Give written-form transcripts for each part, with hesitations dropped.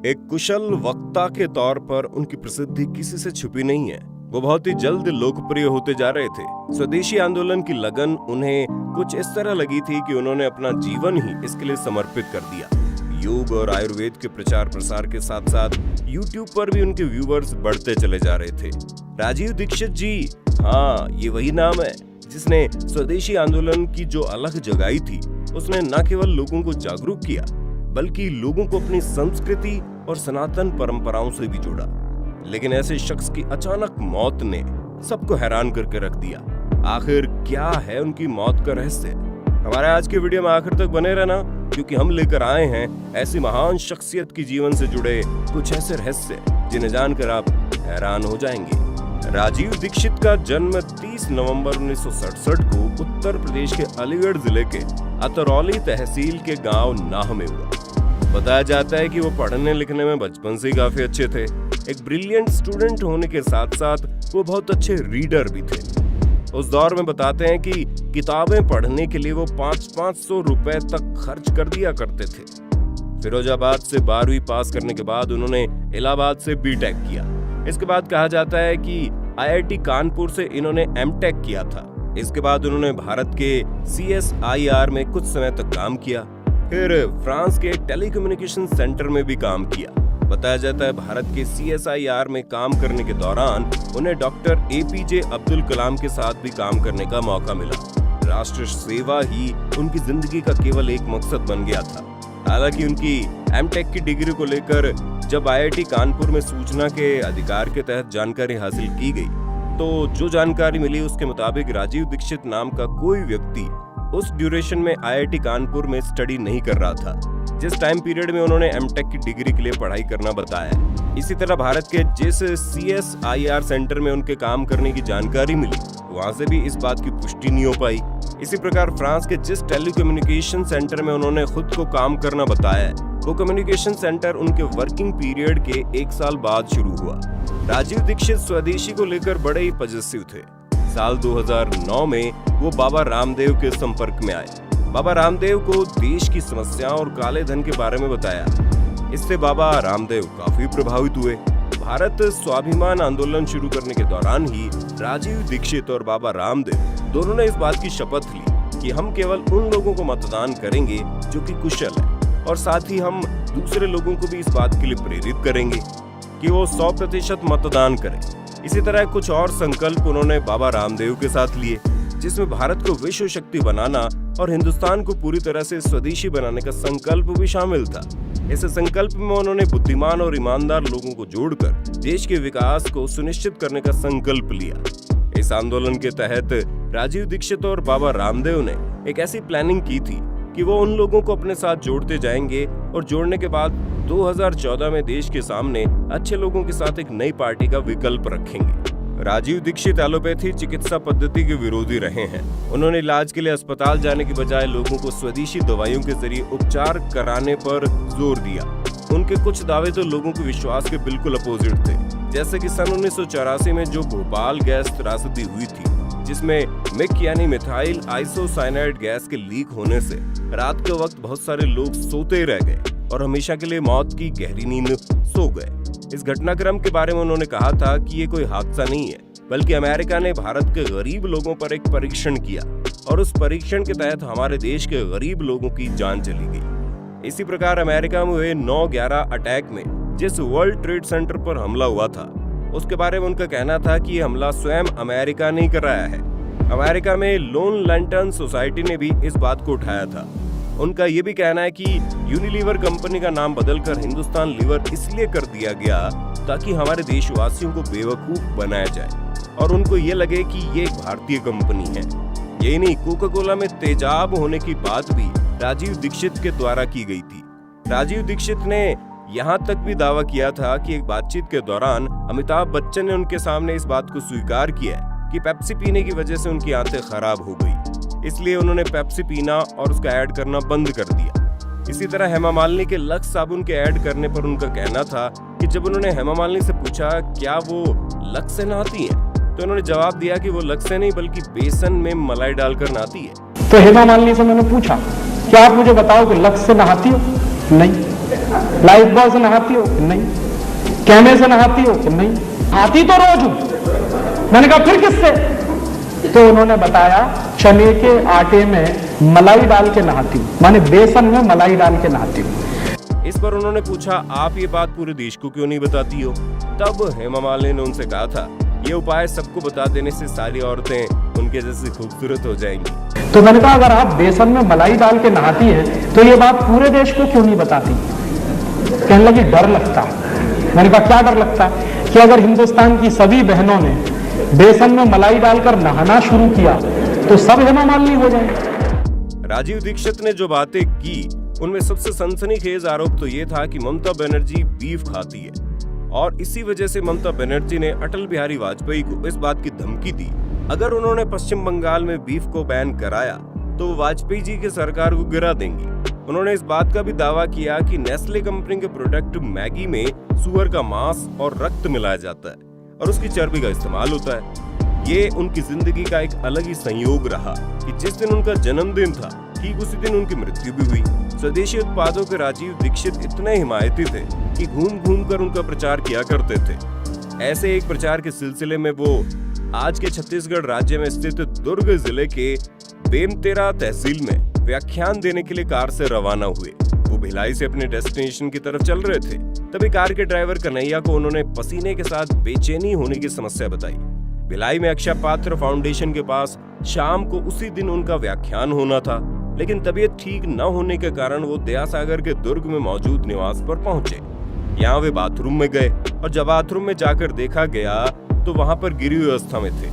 एक कुशल वक्ता के तौर पर उनकी प्रसिद्धि किसी से छुपी नहीं है। वो बहुत ही जल्द लोकप्रिय होते जा रहे थे। स्वदेशी आंदोलन की लगन उन्हें कुछ इस तरह लगी थी कि उन्होंने अपना जीवन ही इसके लिए समर्पित कर दिया। योग और आयुर्वेद के प्रचार प्रसार के साथ साथ YouTube पर भी उनके व्यूअर्स बढ़ते चले जा रहे थे। राजीव दीक्षित जी, हाँ, ये वही नाम है जिसने स्वदेशी आंदोलन की जो अलग जगाई थी, उसने न केवल लोगों को जागरूक किया बल्कि लोगों को अपनी संस्कृति और सनातन परंपराओं से भी जोड़ा। लेकिन ऐसे शख्स की अचानक मौत ने सबको हैरान करके रख दिया। आखिर क्या है उनकी मौत का रहस्य? हमारे आज के वीडियो में आखिर तक बने रहना, क्योंकि हम लेकर आए हैं ऐसी महान शख्सियत की जीवन से जुड़े कुछ ऐसे रहस्य जिन्हें जानकर आप हैरान हो जाएंगे। राजीव दीक्षित का जन्म 30 नवंबर 1967 को उत्तर प्रदेश के अलीगढ़ जिले के अतरौली तहसील के गांव नाह में हुआ। बताया जाता है कि वो पढ़ने लिखने में बचपन से ही काफी अच्छे थे। एक ब्रिलियंट स्टूडेंट होने के साथ साथ वो बहुत अच्छे रीडर भी थे। उस दौर में बताते हैं कि किताबें पढ़ने के लिए वो 500 रुपए तक खर्च कर दिया करते थे। फिरोजाबाद से 12वीं पास करने के बाद उन्होंने इलाहाबाद से बीटेक किया। इसके बाद कहा जाता है कि IIT कानपुर से इन्होंने एमटेक किया था। इसके बाद उन्होंने भारत के CSIR में कुछ समय तक काम किया। फिर फ्रांस के टेलीकम्युनिकेशन सेंटर में भी काम किया। बताया जाता है भारत के CSIR में काम करने के दौरान उन्हें डॉक्टर APJ अब्दुल कलाम के साथ भी काम करने का मौका मिला। राष्ट्र सेवा ही उनकी जिंदगी का केवल एक मकसद बन गया था। हालांकि उनकी एमटेक की डिग्री को लेकर जब IIT कानपुर में सूचना के अधिकार के तहत जानकारी हासिल की गई, तो जो जानकारी मिली उसके मुताबिक राजीव दीक्षित नाम का कोई व्यक्ति उस ड्यूरेशन में IIT कानपुर में स्टडी नहीं कर रहा था जिस टाइम पीरियड में उन्होंने एमटेक की डिग्री के लिए पढ़ाई करना बताया। इसी तरह भारत के जिस CSIR सेंटर में उनके काम करने की जानकारी मिली, वहां से भी इस बात की पुष्टि नहीं हो पाई। इसी प्रकार फ्रांस के जिस टेलीकम्युनिकेशन सेंटर में उन्होंने खुद को काम करना बताया, वो कम्युनिकेशन सेंटर उनके वर्किंग पीरियड के 1 साल बाद शुरू हुआ। राजीव दीक्षित स्वदेशी को लेकर बड़े ही पजेसिव थे। साल 2009 में वो बाबा रामदेव के संपर्क में आए। बाबा रामदेव को देश की समस्याओं और काले धन के बारे में बताया। इससे बाबा रामदेव काफी प्रभावित हुए। भारत स्वाभिमान आंदोलन शुरू करने के दौरान ही राजीव दीक्षित और बाबा रामदेव दोनों ने इस बात की शपथ ली कि हम केवल उन लोगों को मतदान करेंगे जो कि कुशल है, और साथ ही हम दूसरे लोगों को भी इस बात के लिए प्रेरित करेंगे कि वो 100% मतदान करें। इसी तरह कुछ और संकल्प उन्होंने बाबा रामदेव के साथ लिए, जिसमें भारत को विश्व शक्ति बनाना और हिंदुस्तान को पूरी तरह से स्वदेशी बनाने का संकल्प भी शामिल था। इस संकल्प में उन्होंने बुद्धिमान और ईमानदार लोगों को जोड़कर देश के विकास को सुनिश्चित करने का संकल्प लिया। इस आंदोलन के तहत राजीव दीक्षित और बाबा रामदेव ने एक ऐसी प्लानिंग की थी कि वो उन लोगों को अपने साथ जोड़ते जाएंगे और जोड़ने के बाद 2014 में देश के सामने अच्छे लोगों के साथ एक नई पार्टी का विकल्प रखेंगे। राजीव दीक्षित एलोपैथी चिकित्सा पद्धति के विरोधी रहे हैं। उन्होंने इलाज के लिए अस्पताल जाने की बजाय लोगों को स्वदेशी दवाइयों के जरिए उपचार कराने पर जोर दिया। उनके कुछ दावे तो लोगों के विश्वास के बिल्कुल अपोजिट थे, जैसे कि सन 1984 में जो भोपाल गैस त्रासदी हुई थी, जिसमें मिक यानी मिथाइल आइसोसाइनाइड गैस के लीक होने से रात के वक्त बहुत सारे लोग सोते रह गए और हमेशा के लिए मौत की गहरी नींद सो गए। इस घटनाक्रम के बारे में उन्होंने कहा था कि ये कोई हादसा नहीं है, बल्कि अमेरिका ने भारत के गरीब लोगों पर एक परीक्षण किया और उस परीक्षण के तहत हमारे देश के गरीब लोगों की जान चली गई। इसी प्रकार अमेरिका में हुए 9/11 अटैक में जिस वर्ल्ड ट्रेड सेंटर पर हमला हुआ था, उसके बारे में उनका कहना था कि ये हमला स्वयं अमेरिका ने कराया है। अमेरिका में लोन लैंटर्न सोसाइटी ने भी इस बात को उठाया था। उनका ये भी कहना है कि यूनिलीवर कंपनी का नाम बदलकर हिंदुस्तान लीवर इसलिए कर दिया गया ताकि हमारे देशवासियों को बेवकूफ बनाया जाए और उनको ये लगे कि ये एक भारतीय कंपनी है। यही नहीं, कोका कोला में तेजाब होने की बात भी राजीव दीक्षित के द्वारा की गई थी। राजीव दीक्षित ने यहाँ तक भी दावा किया था कि एक बातचीत के दौरान अमिताभ बच्चन ने उनके सामने इस बात को स्वीकार किया कि पेप्सी पीने की वजह से उनकी आंतें खराब हो गई, इसलिए उन्होंने पेप्सी पीना और उसका ऐड करना बंद कर दिया। इसी तरह हेमा मालिनी के लक्स साबुन के ऐड करने पर उनका कहना था कि जब उन्होंने हेमा मालिनी से पूछा क्या वो लक्स से नहाती हैं, तो उन्होंने जवाब दिया कि वो लक्स से नहीं बल्कि बेसन में मलाई डालकर नहाती है। तो हेमा मालिनी से मैंने पूछा क्या आप मुझे बताओ कि लक्स से नहाती हो? नहीं। लाइफ बॉय से नहाती हो कि नहीं, कैमे से नहाती हो कि नहीं, आती तो रोज हूं। मैंने कहा फिर किससे? तो उन्होंने बताया चने के आटे में मलाई डाल के नहाती हूं, माने बेसन में मलाई डाल के नहाती हूं। इस पर उन्होंने पूछा, आप ये बात पूरे देश को क्यों नहीं बताती हो? तब हेमा मालिनी ने उनसे कहा था, ये उपाय सबको बता देने से सारी औरतें उनके जैसी खूबसूरत हो जाएंगी। तो मैंने कहा अगर आप बेसन में मलाई डाल के नहाती हैं तो ये बात पूरे देश को क्यों नहीं बताती? कहने लगी डर लगता। मैंने कहा क्या डर लगता? कि अगर हिंदुस्तान की सभी बहनों ने बेसन में मलाई डालकर नहाना शुरू किया तो सब हेमा मालिनी हो जाएंगे। राजीव दीक्षित ने जो बातें की उनमें सबसे सनसनीखेज आरोप तो ये था कि ममता बनर्जी बीफ खाती है और इसी वजह से ममता बनर्जी ने अटल बिहारी वाजपेयी को इस बात की धमकी दी, अगर उन्होंने पश्चिम बंगाल में बीफ को बैन कराया तो वो वाजपेयी जी की सरकार को गिरा देंगी। उन्होंने इस बात का भी दावा किया कि नेस्ले कंपनी के प्रोडक्ट मैगी में सुअर का मांस और रक्त मिलाया जाता है और उसकी चर्बी का इस्तेमाल होता है। ये उनकी जिंदगी का एक अलग ही संयोग रहा कि जिस दिन उनका जन्मदिन था ठीक उसी दिन उनकी मृत्यु भी हुई। स्वदेशी उत्पादों के राजीव दीक्षित इतने हिमायती थे कि घूम घूम कर उनका प्रचार किया करते थे। ऐसे एक प्रचार के सिलसिले में वो आज के छत्तीसगढ़ राज्य में स्थित दुर्ग जिले के बेमतेरा तहसील में व्याख्यान देने के लिए कार से रवाना हुए। वो भिलाई से अपने डेस्टिनेशन की तरफ चल रहे थे, तभी कार के ड्राइवर कन्हैया को उन्होंने पसीने के साथ बेचैनी होने की समस्या बताई। भिलाई में अक्षय पात्र फाउंडेशन के पास शाम को उसी दिन उनका व्याख्यान होना था, लेकिन तबीयत ठीक न होने के कारण वो दयासागर के दुर्ग में मौजूद निवास पर पहुंचे। यहाँ वे बाथरूम में गए और जब बाथरूम में जाकर देखा गया तो वहां पर गिरी हुई अवस्था में थे।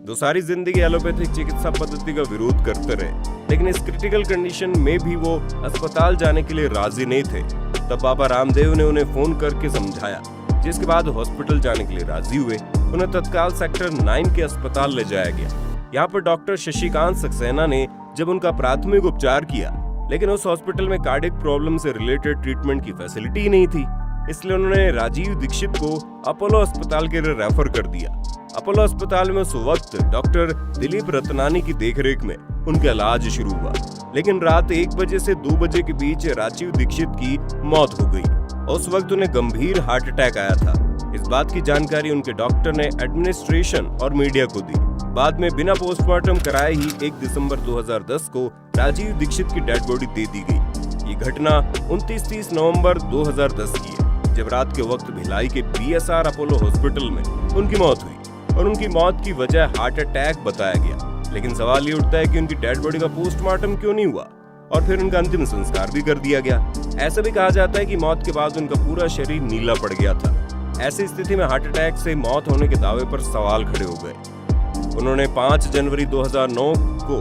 वो सारी जिंदगी एलोपैथिक चिकित्सा पद्धति का विरोध करते रहे, लेकिन इस क्रिटिकल कंडीशन में भी वो अस्पताल जाने के लिए राजी नहीं थे। तब बाबा रामदेव ने उन्हें फोन करके समझाया, जिसके बाद हॉस्पिटल जाने के लिए राजी हुए। उन्हें तत्काल सेक्टर 9 के अस्पताल ले जाया गया। यहाँ पर डॉक्टर शशिकांत सक्सेना ने जब उनका प्राथमिक उपचार किया, लेकिन उस हॉस्पिटल में कार्डियक प्रॉब्लम से रिलेटेड ट्रीटमेंट की फैसिलिटी ही नहीं थी, इसलिए उन्होंने राजीव दीक्षित को अपोलो अस्पताल के लिए रेफर कर दिया। अपोलो अस्पताल में उस वक्त डॉक्टर दिलीप रतनानी की देखरेख में उनका इलाज शुरू हुआ, लेकिन रात 1 बजे से 2 बजे के बीच राजीव दीक्षित की मौत हो गई। उस वक्त उन्हें गंभीर हार्ट अटैक आया था। इस बात की जानकारी उनके डॉक्टर ने एडमिनिस्ट्रेशन और मीडिया को दी। बाद में बिना पोस्टमार्टम कराए ही 1 दिसंबर 2010 को राजीव दीक्षित की डेड बॉडी दे दी गई। ये घटना 29-30 नवंबर 2010 की है, जब रात के वक्त भिलाई के बीएसआर अपोलो हॉस्पिटल में उनकी मौत हुई और उनकी मौत की वजह हार्ट अटैक बताया गया। लेकिन सवाल ये उठता है कि उनकी डेड बॉडी का पोस्टमार्टम क्यों नहीं हुआ और फिर उनका अंतिम संस्कार भी कर दिया गया। ऐसा भी कहा जाता है कि मौत के बाद उनका पूरा शरीर नीला पड़ गया था। ऐसी स्थिति में हार्ट अटैक से मौत होने के दावे पर सवाल खड़े हो गए। उन्होंने 5 जनवरी 2009 को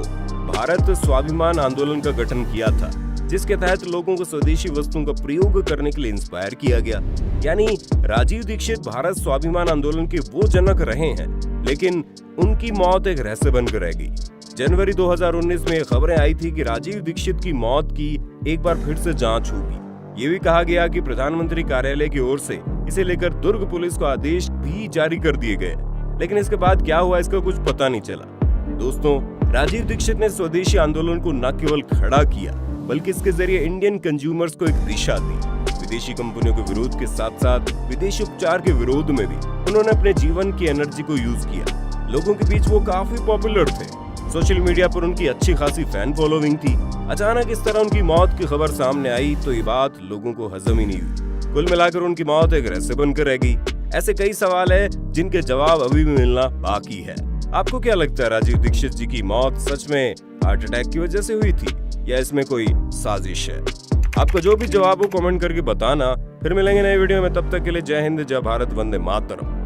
भारत स्वाभिमान आंदोलन का गठन किया था, जिसके तहत लोगों को स्वदेशी वस्तुओं का प्रयोग करने के लिए इंस्पायर किया गया। यानी राजीव दीक्षित भारत स्वाभिमान आंदोलन के वो जनक रहे हैं, लेकिन उनकी मौत एक रहस्य बनकर रह गई। जनवरी 2019 में खबरें आई थी कि राजीव दीक्षित की मौत की एक बार फिर से जांच होगी। ये भी कहा गया कि प्रधानमंत्री कार्यालय की ओर से इसे लेकर दुर्ग पुलिस को आदेश भी जारी कर दिए गए, लेकिन इसके बाद क्या हुआ इसका कुछ पता नहीं चला। दोस्तों, राजीव दीक्षित ने स्वदेशी आंदोलन को न केवल खड़ा किया, बल्कि इसके जरिए इंडियन कंज्यूमर्स को एक दिशा दी। विदेशी कंपनियों के विरोध के साथ साथ विदेशी उपचार के विरोध में भी उन्होंने अपने जीवन की एनर्जी को यूज किया। लोगों के बीच वो काफी पॉपुलर थे। सोशल मीडिया पर उनकी अच्छी खासी फैन फॉलोइंग थी। अचानक इस तरह उनकी मौत की खबर सामने आई तो ये बात लोगों को हजम ही नहीं हुई। कुल मिलाकर उनकी मौत एक रहस्य बनकर रह गई। ऐसे कई सवाल है जिनके जवाब अभी भी मिलना बाकी है। आपको क्या लगता है, राजीव दीक्षित जी की मौत सच में हार्ट अटैक की वजह से हुई थी या इसमें कोई साजिश है? आपका जो भी जवाब हो कमेंट करके बताना। फिर मिलेंगे नए वीडियो में, तब तक के लिए जय हिंद, जय भारत, वंदे मातरम।